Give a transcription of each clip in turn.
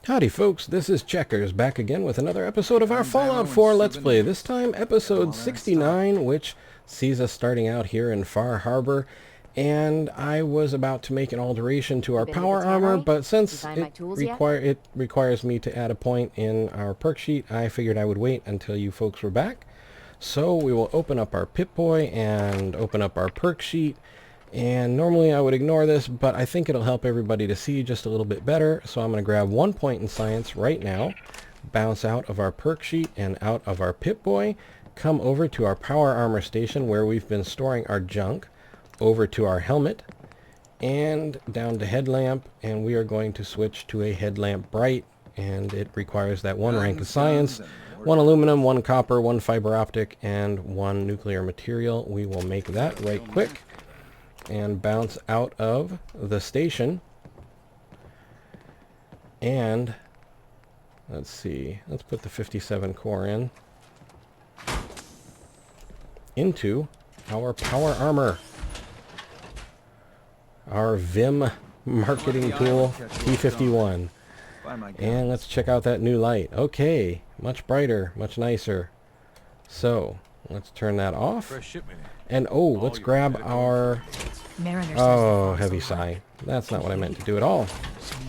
Howdy folks, this is Checkers back again with another episode of our Fallout 4 Let's Play. This time episode 69, which sees us starting out here in Far Harbor. And I was about to make an alteration to our power armor, but since it requires me to add a point in our perk sheet, I figured I would wait until you folks were back. So we will open up our Pip-Boy and open up our perk sheet. And normally I would ignore this, but I think it'll help everybody to see just a little bit better. So I'm going to grab 1 point in science right now, bounce out of our perk sheet and out of our Pip-Boy, come over to our power armor station where we've been storing our junk, over to our helmet, and down to headlamp, and we are going to switch to a headlamp bright, and it requires that 1 rank of science, 1 aluminum, 1 copper, 1 fiber optic, and 1 nuclear material. We will make that right quick and bounce out of the station. And let's see, let's put the 57 core in into our power armor, our Vim marketing tool P51, and let's check out that new light. Okay, much brighter, much nicer. So let's turn that off. And oh, let's grab our... Oh, heavy sigh. That's not what I meant to do at all.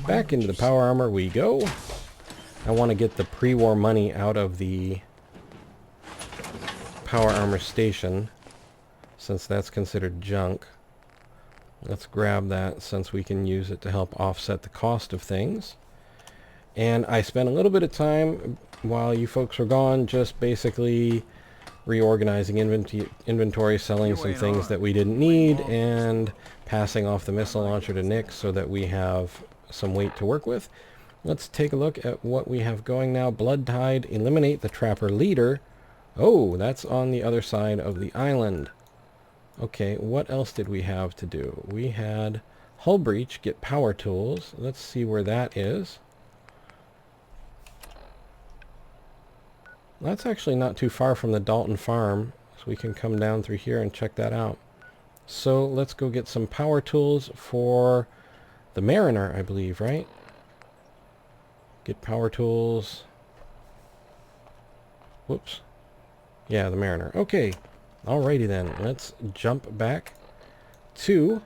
Back into the power armor we go. I want to get the pre-war money out of the power armor station, since that's considered junk. Let's grab that since we can use it to help offset the cost of things. And I spent a little bit of time while you folks were gone just basically reorganizing inventory, selling some things that we didn't need, and passing off the missile launcher to Nick so that we have some weight to work with. Let's take a look at what we have going now. Blood Tide, eliminate the Trapper leader. Oh, that's on the other side of the island. Okay, what else did we have to do? We had Hull Breach, get power tools. Let's see where that is. That's actually not too far from the Dalton farm, so we can come down through here and check that out. So let's go get some power tools for the Mariner, I believe, right? Get power tools. Whoops. Yeah, the Mariner. Okay. Alrighty then. Let's jump back to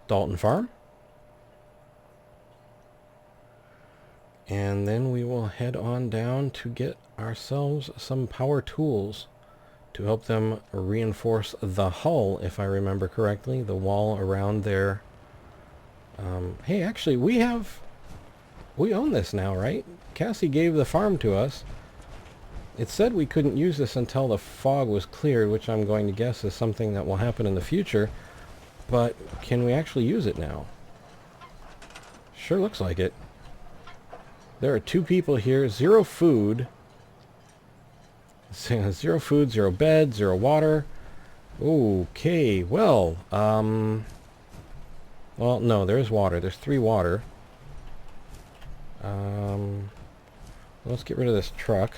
Dalton farm. And then we will head on down to get ourselves some power tools to help them reinforce the hull, if I remember correctly, the wall around there. Hey, actually, we own this now, right? Cassie gave the farm to us. It said we couldn't use this until the fog was cleared, which I'm going to guess is something that will happen in the future. But can we actually use it now? Sure looks like it. There are 2 people here, 0 food. 0 food, 0 bed, 0 water. Okay, well, no, there's water. There's 3 water. Let's get rid of this truck.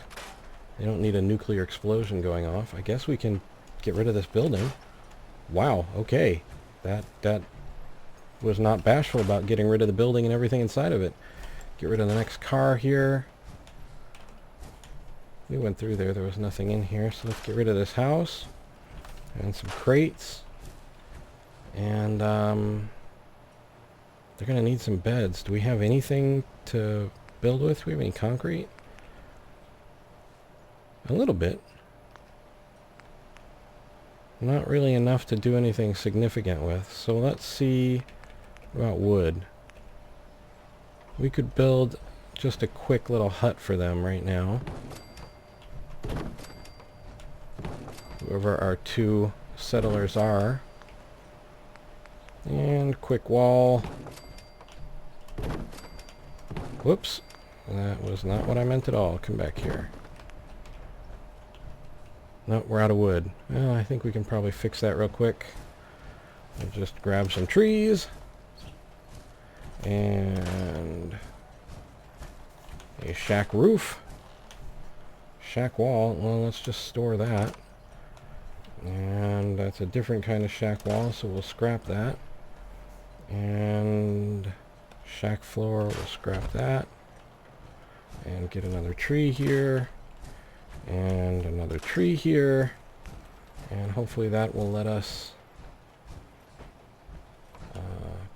They don't need a nuclear explosion going off. I guess we can get rid of this building. Wow, okay. That was not bashful about getting rid of the building and everything inside of it. Get rid of the next car here. We went through there. There was nothing in here. So let's get rid of this house. And some crates. And they're going to need some beds. Do we have anything to build with? Do we have any concrete? A little bit. Not really enough to do anything significant with. So let's see about wood. We could build just a quick little hut for them right now. Whoever our 2 settlers are. And quick wall. Whoops. That was not what I meant at all. Come back here. No, we're out of wood. Well, I think we can probably fix that real quick. I'll just grab some trees. And a shack roof. Shack wall. Well, let's just store that. And that's a different kind of shack wall, so we'll scrap that. And shack floor, we'll scrap that. And get another tree here. And another tree here. And hopefully that will let us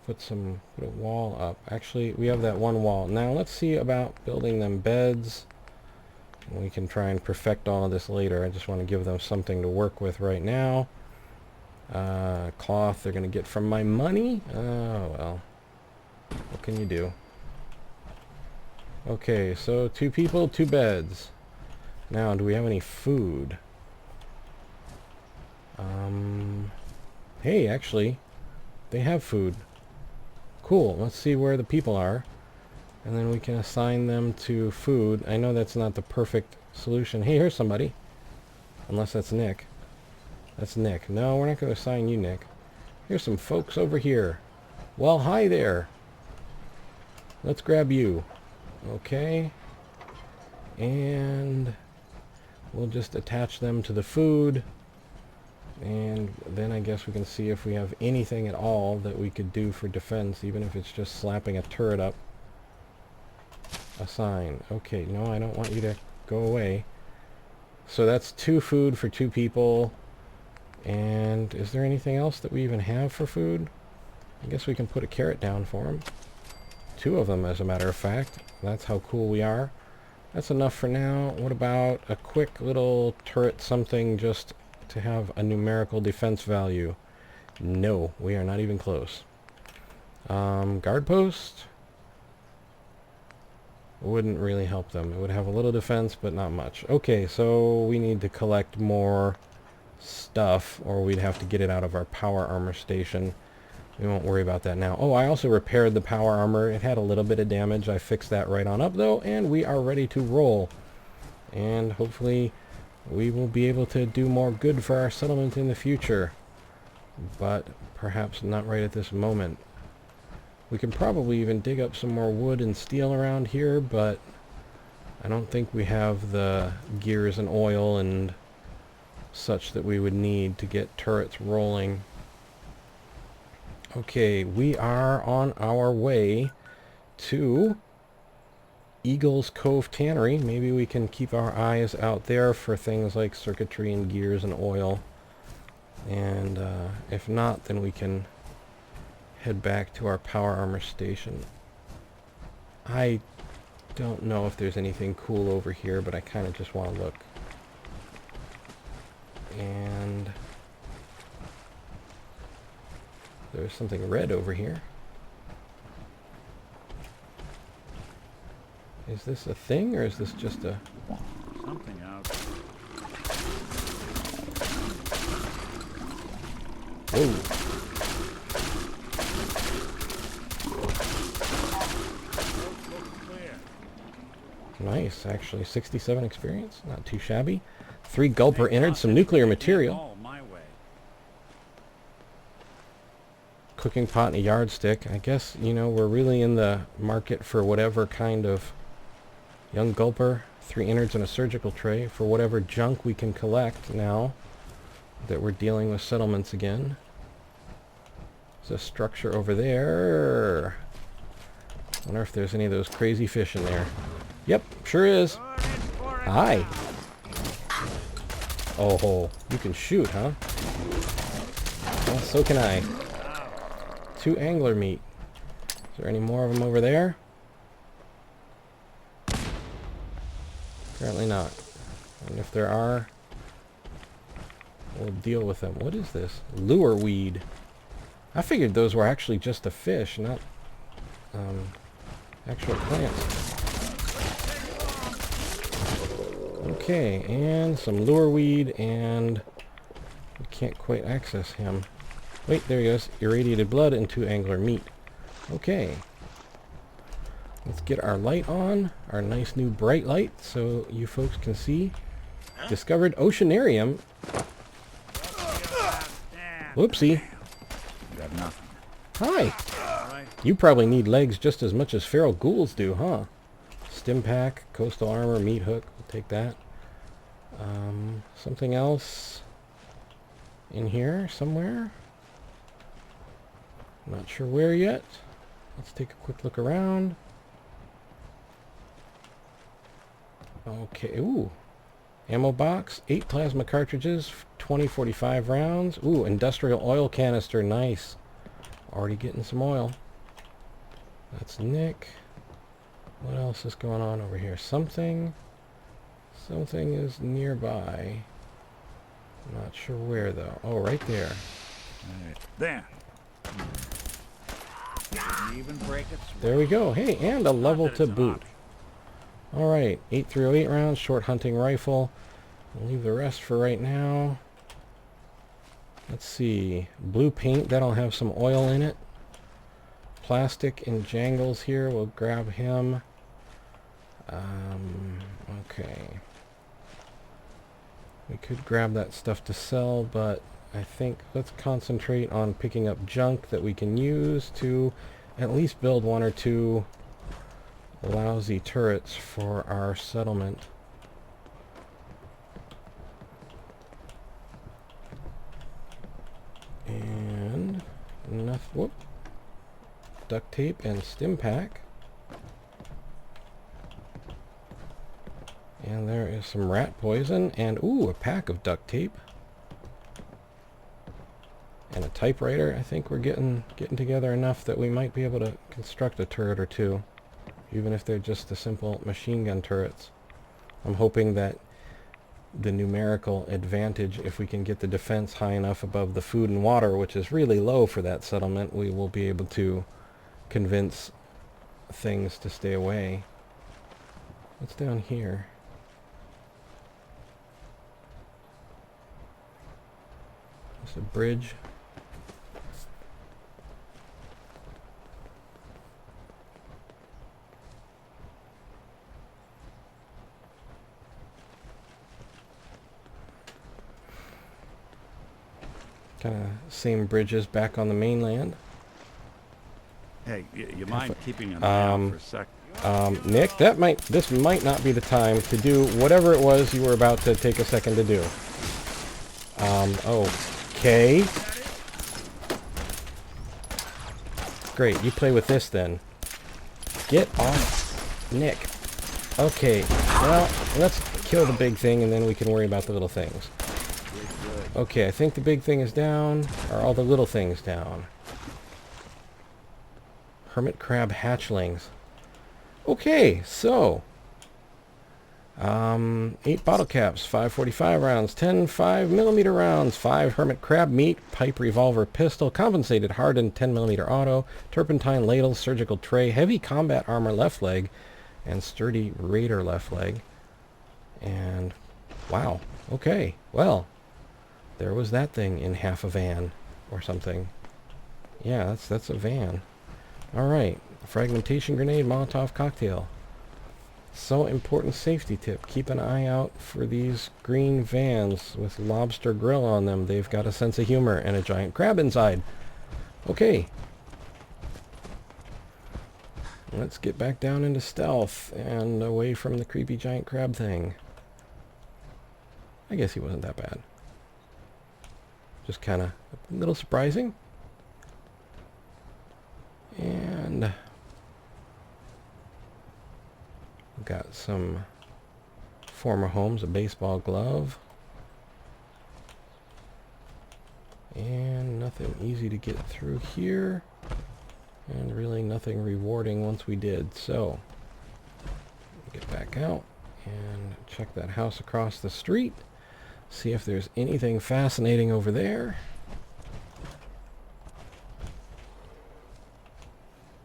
put a wall up. Actually, we have that one wall. Now let's see about building them beds. We can try and perfect all of this later. I just want to give them something to work with right now. Cloth they're going to get from my money. Oh, well. What can you do? Okay, so 2 people, 2 beds. Now, do we have any food? Hey, actually, they have food. Cool. Let's see where the people are. And then we can assign them to food. I know that's not the perfect solution. Hey, here's somebody. Unless that's Nick. That's Nick. No, we're not going to assign you, Nick. Here's some folks over here. Well, hi there. Let's grab you. Okay. And we'll just attach them to the food. And then I guess we can see if we have anything at all that we could do for defense, even if it's just slapping a turret up. Assign. Okay, no, I don't want you to go away. So that's 2 food for 2 people. And is there anything else that we even have for food? I guess we can put a carrot down for them. 2 of them, as a matter of fact. That's how cool we are. That's enough for now. What about a quick little turret something just to have a numerical defense value? No, we are not even close. Guard post wouldn't really help them. It would have a little defense, but not much. Okay, so we need to collect more stuff, or we'd have to get it out of our power armor station. We won't worry about that now. Oh, I also repaired the power armor. It had a little bit of damage. I fixed that right on up, though, and we are ready to roll. And hopefully we will be able to do more good for our settlement in the future. But perhaps not right at this moment. We can probably even dig up some more wood and steel around here, but I don't think we have the gears and oil and such that we would need to get turrets rolling. Okay, we are on our way to Eagle's Cove Tannery. Maybe we can keep our eyes out there for things like circuitry and gears and oil. And if not, then we can head back to our power armor station. I don't know if there's anything cool over here, but I kind of just want to look. And there's something red over here. Is this a thing, or is this just a... Something out. Whoa. Nice, actually. 67 experience. Not too shabby. 3 gulper innards, some nuclear material. Cooking pot and a yardstick. I guess, you know, we're really in the market for whatever kind of young gulper, 3 innards and a surgical tray for whatever junk we can collect now that we're dealing with settlements again. There's a structure over there. Wonder if there's any of those crazy fish in there. Yep, sure is. Hi. Oh, you can shoot, huh? Well, so can I. 2 angler meat. Is there any more of them over there? Apparently not. And if there are, we'll deal with them. What is this? Lure weed. I figured those were actually just a fish, not actual plants. Okay, and some lure weed, and we can't quite access him. Wait, there he goes. Irradiated blood and 2 angler meat. Okay. Let's get our light on. Our nice new bright light so you folks can see. Discovered oceanarium. Whoopsie. Got nothing. Hi. You probably need legs just as much as feral ghouls do, huh? Stim pack, coastal armor, meat hook. We'll take that. Something else in here somewhere. Not sure where yet. Let's take a quick look around. Okay, ooh. Ammo box, 8 plasma cartridges, 20-45 rounds. Ooh, industrial oil canister, nice. Already getting some oil. That's Nick. What else is going on over here? Something is nearby. Not sure where though. Oh, right there. There. Didn't even break its There we go. Hey, and a level that to it's an boot. Alright, 8.308 rounds, short hunting rifle. I'll leave the rest for right now. Let's see. Blue paint, that'll have some oil in it. Plastic and Jangles here, we'll grab him. Okay. We could grab that stuff to sell, but I think let's concentrate on picking up junk that we can use to at least build 1 or 2 lousy turrets for our settlement. And enough, whoop, duct tape and stim pack. And there is some rat poison and ooh, a pack of duct tape. And a typewriter. I think we're getting together enough that we might be able to construct a turret or 2. Even if they're just the simple machine gun turrets. I'm hoping that the numerical advantage, if we can get the defense high enough above the food and water, which is really low for that settlement, we will be able to convince things to stay away. What's down here? It's a bridge. Kind of same bridges back on the mainland. Hey, you mind keeping an eye out for a sec? Nick, this might not be the time to do whatever it was you were about to take a second to do. Okay. Great, you play with this then. Get off, Nick. Okay, well, let's kill the big thing and then we can worry about the little things. Okay, I think the big thing is down. Are all the little things down? Hermit crab hatchlings. Okay, so 8 bottle caps, 5.45 rounds, 10 5mm rounds, 5 hermit crab meat, pipe revolver pistol, compensated hardened 10mm auto, turpentine ladle, surgical tray, heavy combat armor left leg, and sturdy raider left leg. And wow, okay, well, there was that thing in half a van or something. Yeah, that's a van. Alright, fragmentation grenade, Molotov cocktail. So important safety tip. Keep an eye out for these green vans with lobster grill on them. They've got a sense of humor and a giant crab inside. Okay. Let's get back down into stealth and away from the creepy giant crab thing. I guess he wasn't that bad. Just kind of a little surprising. And we've got some former homes, a baseball glove. And nothing easy to get through here. And really nothing rewarding once we did. So, get back out and check that house across the street. See if there's anything fascinating over there.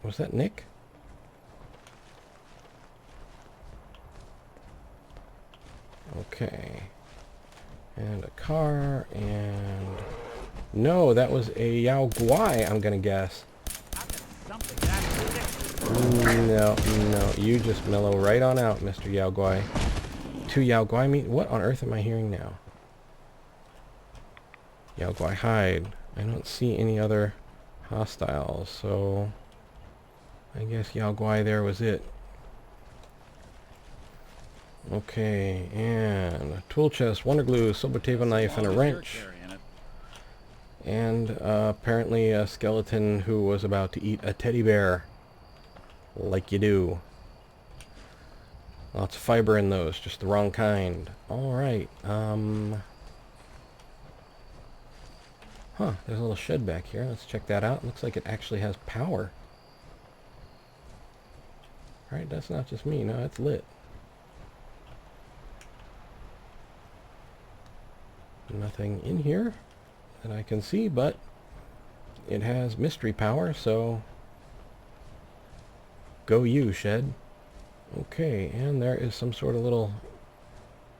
Was that Nick? Okay. And a car, and... No, that was a Yao Guai, I'm gonna guess. No, you just mellow right on out, Mr. Yao Guai. 2 Yao Guai meat? What on earth am I hearing now? Yao Guai hide. I don't see any other hostiles, so... I guess Yao Guai there was it. Okay, and a tool chest, wonder glue, silver table knife, and a wrench. And apparently a skeleton who was about to eat a teddy bear. Like you do. Lots of fiber in those, just the wrong kind. Alright, huh, there's a little shed back here. Let's check that out. Looks like it actually has power. Right, that's not just me. No, it's lit. Nothing in here that I can see, but it has mystery power, so go you, shed. Okay, and there is some sort of little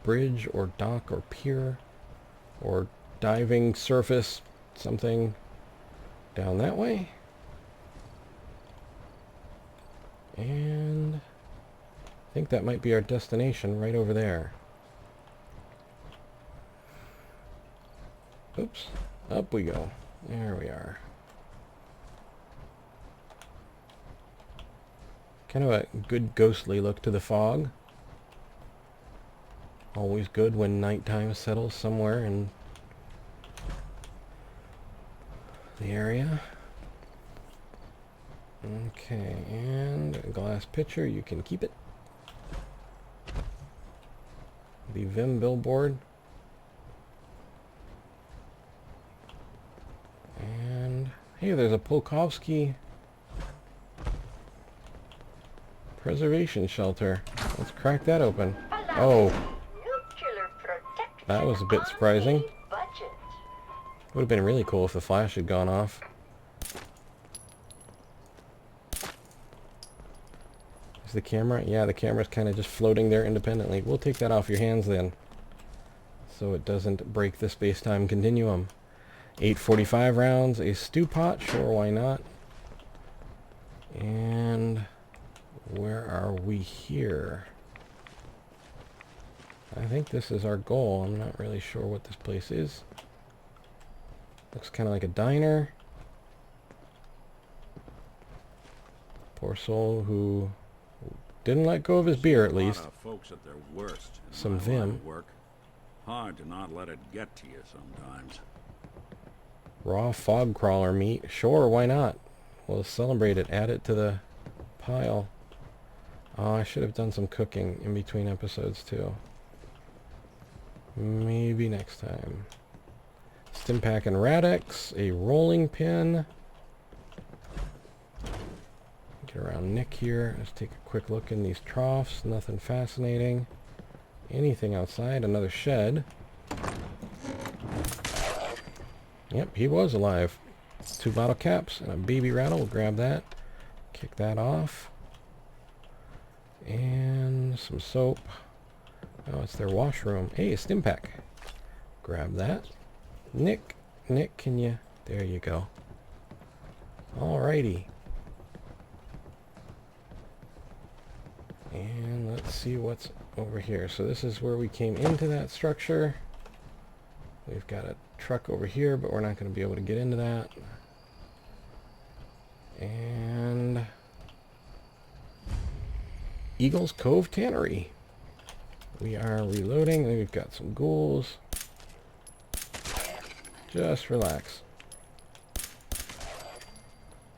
bridge or dock or pier or diving surface, something down that way. And I think that might be our destination right over there. Oops, up we go. There we are. Kind of a good ghostly look to the fog. Always good when nighttime settles somewhere in the area. Okay, and a glass pitcher, you can keep it. The Vim billboard. And hey, there's a Polkovsky preservation shelter. Let's crack that open. Oh, that was a bit surprising. Would have been really cool if the flash had gone off. Is the camera? Yeah, the camera's kind of just floating there independently. We'll take that off your hands then, so it doesn't break the space-time continuum. 845 rounds, a stew pot, sure, why not? And where are we here? I think this is our goal. I'm not really sure what this place is. Looks kind of like a diner. Poor soul who didn't let go of his beer, at least. A lot of folks at their worst. Some vim. Work. Hard to not let it get to you sometimes. Raw fog crawler meat. Sure, why not? We'll celebrate it. Add it to the pile. Oh, I should have done some cooking in between episodes, too. Maybe next time. Stimpack and Radix. A rolling pin. Get around Nick here. Let's take a quick look in these troughs. Nothing fascinating. Anything outside? Another shed. Yep, he was alive. 2 bottle caps and a baby rattle. We'll grab that. Kick that off. And some soap. Oh, it's their washroom. Hey, a Stimpack. Grab that. Nick, can you... There you go. Alrighty. And let's see what's over here. So this is where we came into that structure. We've got a truck over here, but we're not going to be able to get into that. And Eagles Cove Tannery. We are reloading. We've got some ghouls. Just relax.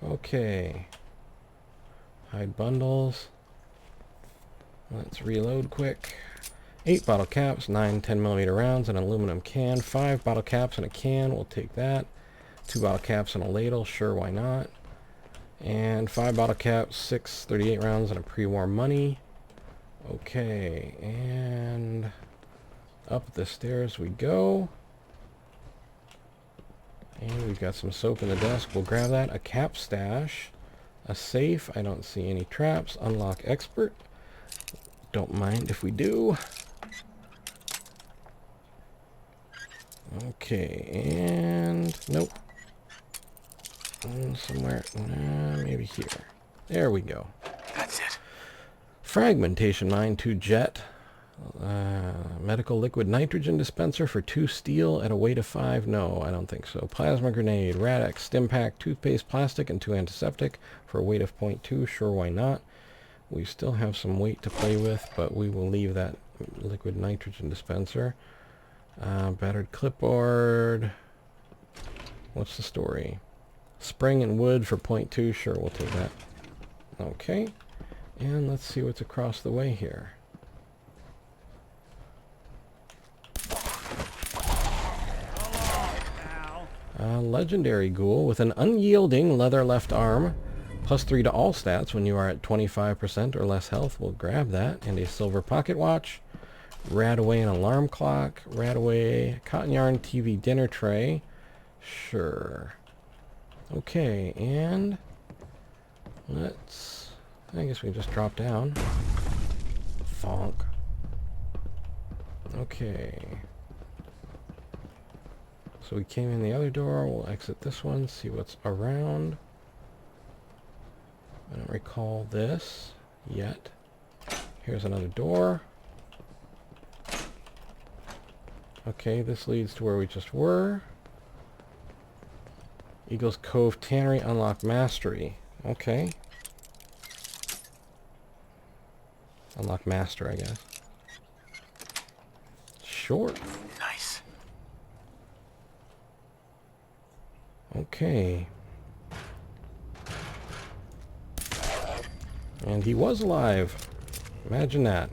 Okay. Hide bundles. Let's reload quick. 8 bottle caps, 9 10mm rounds, an aluminum can, 5 bottle caps and a can, we'll take that. 2 bottle caps and a ladle, sure, why not? And 5 bottle caps, 6 38 rounds, and a pre-war money. Okay, and up the stairs we go. And we've got some soap in the desk, we'll grab that. A cap stash, a safe, I don't see any traps, unlock expert. Don't mind if we do. Okay, and nope. And somewhere, maybe here. There we go. That's it. Fragmentation mine, 2 jet. Medical liquid nitrogen dispenser for 2 steel at a weight of 5. No, I don't think so. Plasma grenade, Radix, Stimpack, toothpaste, plastic, and 2 antiseptic for a weight of 0.2. Sure, why not? We still have some weight to play with, but we will leave that liquid nitrogen dispenser. Battered clipboard. What's the story? Spring and wood for 0.2. Sure, we'll take that. Okay. And let's see what's across the way here. Legendary Ghoul with an unyielding leather left arm. +3 to all stats when you are at 25% or less health. We'll grab that. And a silver pocket watch. Radaway an alarm clock. Radaway cotton yarn TV dinner tray. Sure. Okay, and let's... I guess we can just drop down. Fonk. Okay. So we came in the other door. We'll exit this one, see what's around. I don't recall this yet. Here's another door. Okay, this leads to where we just were. Eagles Cove Tannery, unlock mastery. Okay. Unlock master, I guess. Sure. Nice. Okay. And he was alive. Imagine that.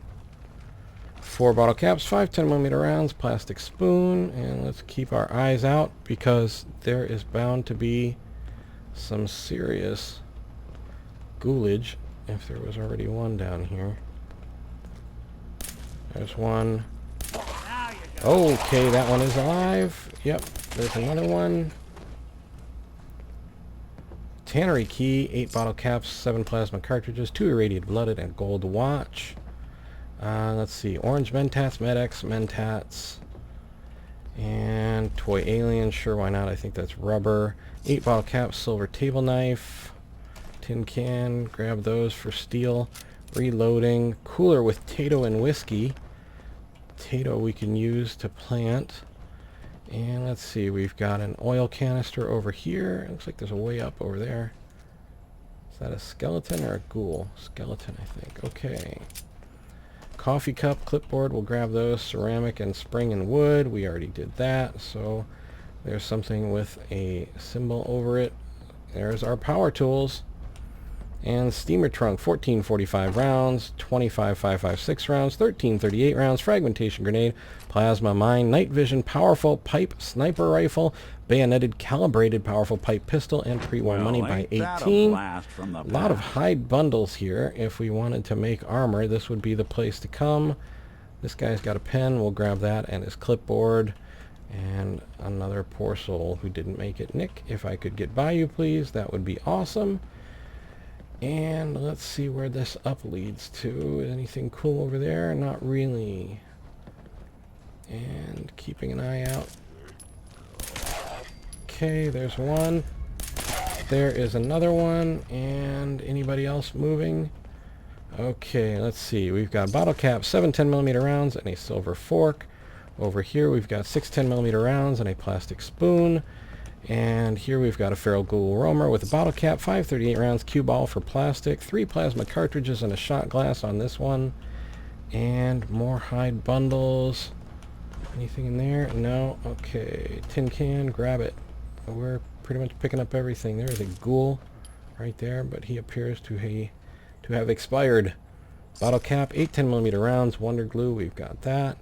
4 bottle caps, 5 10mm rounds, plastic spoon, and let's keep our eyes out because there is bound to be some serious ghoulage if there was already one down here. There's one. Okay, that one is alive. Yep, there's another one. Tannery key, 8 bottle caps, 7 plasma cartridges, 2 irradiated blooded, and gold watch. Let's see, orange Mentats, Med-X, Mentats, and toy alien, sure, why not? I think that's rubber. 8 bottle caps, silver table knife, tin can, grab those for steel. Reloading, cooler with Tato and whiskey. Tato we can use to plant. And let's see, we've got an oil canister over here. It looks like there's a way up over there. Is that a skeleton or a ghoul? Skeleton, I think. Okay. Coffee cup, clipboard, we'll grab those. Ceramic and spring and wood, we already did that. So there's something with a symbol over it. There's our power tools. And steamer trunk, 1445 rounds, 25556 rounds, 1338 rounds, fragmentation grenade, plasma mine, night vision, powerful pipe sniper rifle, bayoneted calibrated powerful pipe pistol, and pre-war money by 18. A lot of hide bundles here. If we wanted to make armor, this would be the place to come. This guy's got a pen. We'll grab that and his clipboard. And another poor soul who didn't make it. Nick, if I could get by you, please, that would be awesome. And let's see where this up leads to. Anything cool over there? Not really. And keeping an eye out. Okay, there's one. There is another one. And anybody else moving? Okay, let's see. We've got bottle caps, 7 10mm rounds, and a silver fork. Over here we've got 6 10mm rounds and a plastic spoon. And here we've got a feral ghoul roamer with a bottle cap, 538 rounds, cue ball for plastic, 3 plasma cartridges, and a shot glass on this one. And more hide bundles. Anything in there? No. Okay. Tin can, grab it. We're pretty much picking up everything. There is a ghoul right there, but he appears to have expired. Bottle cap, 8 10mm rounds, wonder glue, we've got that.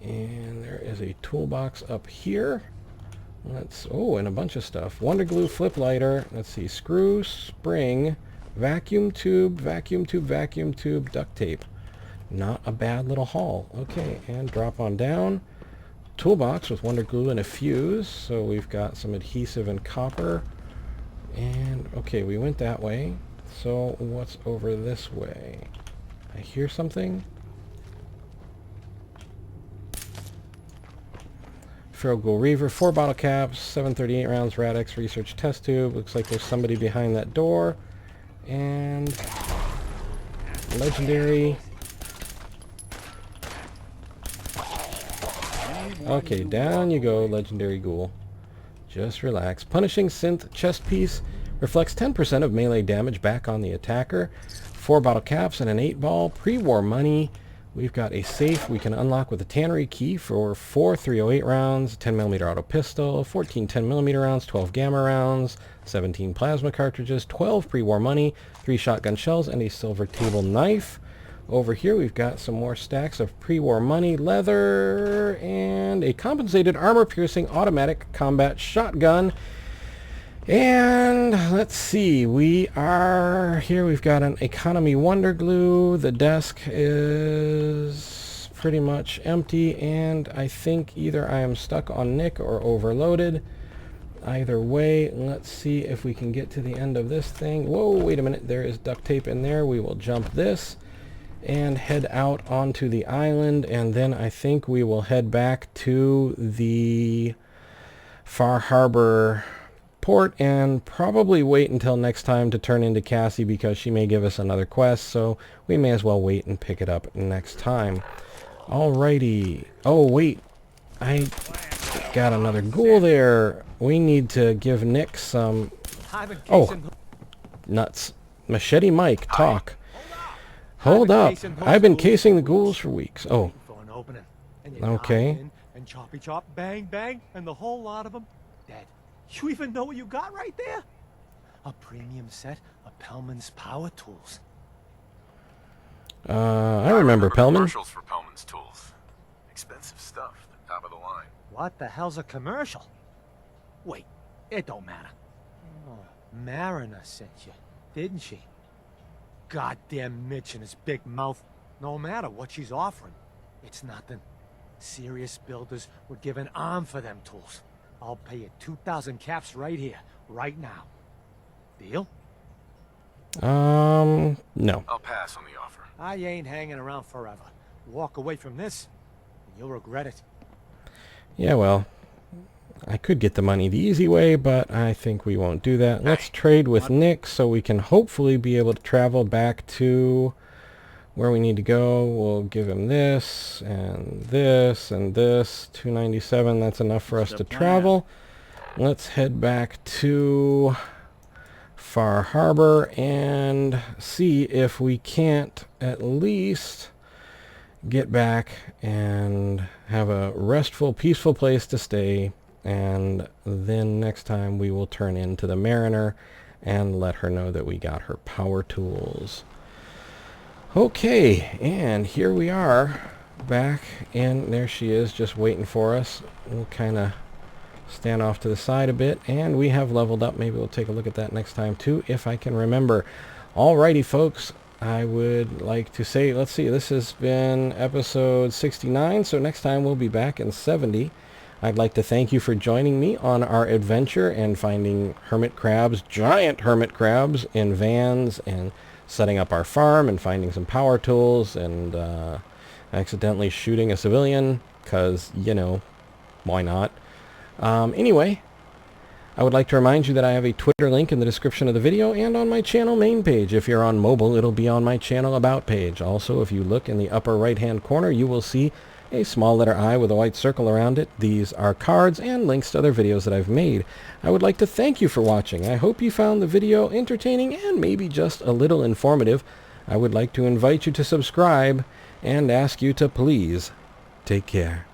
And there is a toolbox up here. And a bunch of stuff. Wonder glue, flip lighter. Let's see, screw, spring, vacuum tube, duct tape. Not a bad little haul. Okay, and drop on down. Toolbox with wonder glue and a fuse. So we've got some adhesive and copper. And, okay, we went that way. So what's over this way? I hear something. Feral Ghoul Reaver, 4 bottle caps, 738 rounds, Rad-X research test tube. Looks like there's somebody behind that door. And legendary. Okay, down you go, legendary ghoul. Just relax. Punishing synth chest piece reflects 10% of melee damage back on the attacker. 4 bottle caps and an 8-ball. Pre-war money. We've got a safe we can unlock with a tannery key for 4 308 rounds, 10mm auto pistol, 14 10mm rounds, 12 gamma rounds, 17 plasma cartridges, 12 pre-war money, 3 shotgun shells, and a silver table knife. Over here we've got some more stacks of pre-war money, leather, and a compensated armor-piercing automatic combat shotgun. And let's see, we are here. We've got an economy wonder glue. The desk is pretty much empty, and I think either I am stuck on Nick or overloaded. Either way, let's see if we can get to the end of this thing. Whoa, wait a minute, there is duct tape in there. We will jump this and head out onto the island, and then I think we will head back to the Far Harbor port and probably wait until next time to turn into Cassie, because she may give us another quest, so we may as well wait and pick it up next time. Alrighty. Oh wait, I got another ghoul there. We need to give Nick some... Oh, nuts. Machete Mike, talk. Hold up. I've been casing the ghouls for weeks. Oh. Okay. And choppy chop, bang bang, and the whole lot of them dead. You even know what you got right there? A premium set of Pellman's power tools. I remember Pellman. Commercials for Pellman's tools. Expensive stuff. Top of the line. What the hell's a commercial? Wait, it don't matter. Oh, Mariner sent you, didn't she? Goddamn Mitch and his big mouth. No matter what she's offering, it's nothing. Serious builders would give an arm for them tools. I'll pay you 2,000 caps right here, right now. Deal? No. I'll pass on the offer. I ain't hanging around forever. Walk away from this, and you'll regret it. Yeah, well, I could get the money the easy way, but I think we won't do that. Let's trade with Nick so we can hopefully be able to travel back to where we need to go. We'll give him this and this and this. 297, that's enough for us to travel. Let's head back to Far Harbor and see if we can't at least get back and have a restful, peaceful place to stay. And then next time we will turn into the Mariner and let her know that we got her power tools. Okay, and here we are back, and there she is just waiting for us. We'll kind of stand off to the side a bit, and we have leveled up. Maybe we'll take a look at that next time too, if I can remember. Alrighty folks, I would like to say, let's see, this has been episode 69, so next time we'll be back in 70. I'd like to thank you for joining me on our adventure and finding hermit crabs, giant hermit crabs in vans, and setting up our farm and finding some power tools and accidentally shooting a civilian, because, you know, why not? Anyway, I would like to remind you that I have a Twitter link in the description of the video and on my channel main page. If you're on mobile, it'll be on my channel about page. Also, if you look in the upper right hand corner, you will see a small letter I with a white circle around it. These are cards and links to other videos that I've made. I would like to thank you for watching. I hope you found the video entertaining and maybe just a little informative. I would like to invite you to subscribe and ask you to please take care.